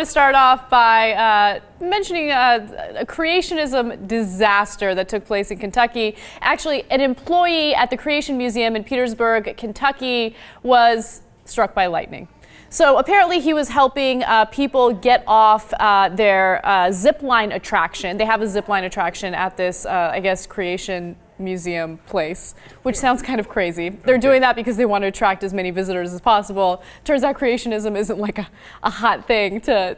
to start off by mentioning a creationism disaster that took place in Kentucky. Actually, an employee at the Creation Museum in Petersburg, Kentucky, was struck by lightning. So apparently he was helping people get off their zip line attraction. They have a zip line attraction at this, I guess, Creation Museum place, which sounds kind of crazy. They're doing that because they want to attract as many visitors as possible. Turns out creationism isn't like a hot thing to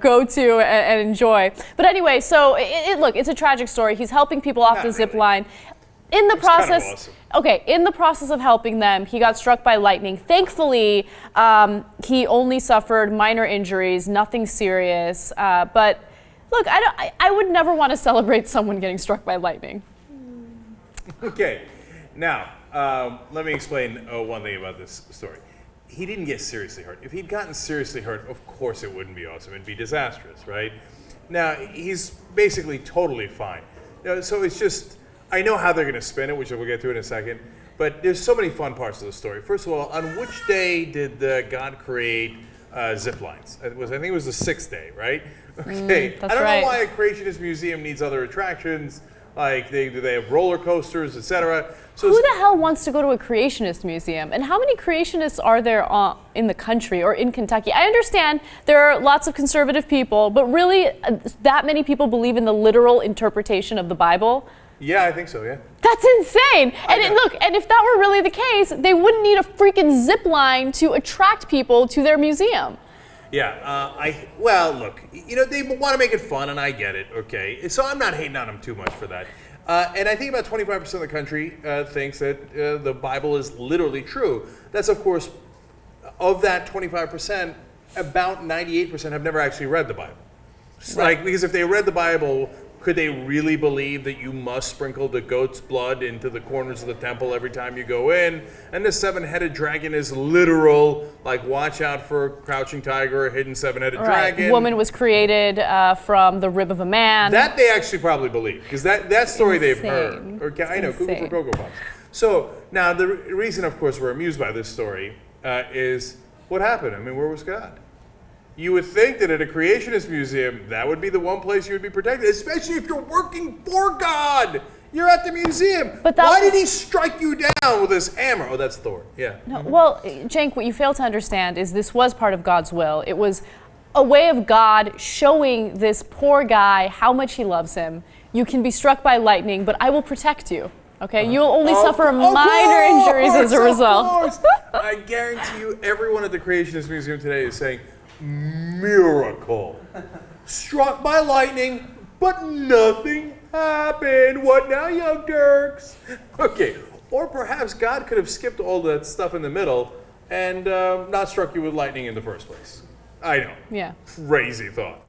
go to and enjoy. But anyway, so look, it's a tragic story. He's helping people off the zip line. In the process, in the process of helping them, he got struck by lightning. Thankfully, he only suffered minor injuries, nothing serious. But look, I would never want to celebrate someone getting struck by lightning. Okay, now let me explain one thing about this story. He didn't get seriously hurt. If he'd gotten seriously hurt, of course it wouldn't be awesome. It'd be disastrous, right? Now, he's basically totally fine. So it's just, I know how they're going to spin it, which we'll get to in a second, but there's so many fun parts of the story. First of all, on which day did God create zip lines? I think it was the 6th day, right? Okay, I don't know why a creationist museum needs other attractions, like do they have roller coasters, etc. So who the hell wants to go to a creationist museum? And how many creationists are there in the country or in Kentucky? I understand there are lots of conservative people, but really that many people believe in the literal interpretation of the Bible? Yeah, I think so, yeah. That's insane. And look, and if that were really the case, they wouldn't need a freaking zip line to attract people to their museum. Yeah, well, look, they want to make it fun, and I get it, okay? So I'm not hating on them too much for that. And I think about 25% of the country thinks that the Bible is literally true. That's, of course, of that 25%, about 98% have never actually read the Bible. Right. Because if they read the Bible, could they really believe that you must sprinkle the goat's blood into the corners of the temple every time you go in? And the 7-headed dragon is literal, like watch out for a crouching tiger, a hidden 7-headed dragon. Woman was created from the rib of a man. That they actually probably believe, because that story they've heard. Okay, I know, Google for Cocoa Puffs. So now the reason, of course, we're amused by this story is what happened? I mean, where was God? You would think that at a creationist museum, that would be the one place you would be protected, especially if you're working for God. You're at the museum. But why did he strike you down with his hammer? Oh, that's Thor. Yeah. No, well, Cenk, what you fail to understand is this was part of God's will. It was a way of God showing this poor guy how much he loves him. You can be struck by lightning, but I will protect you. Okay, you'll only suffer minor injuries as a result. I guarantee you, everyone at the Creationist Museum today is saying, miracle. Struck by lightning, but nothing happened. What now, young Turks? Okay, or perhaps God could have skipped all that stuff in the middle and not struck you with lightning in the first place. I know. Yeah. Crazy thought.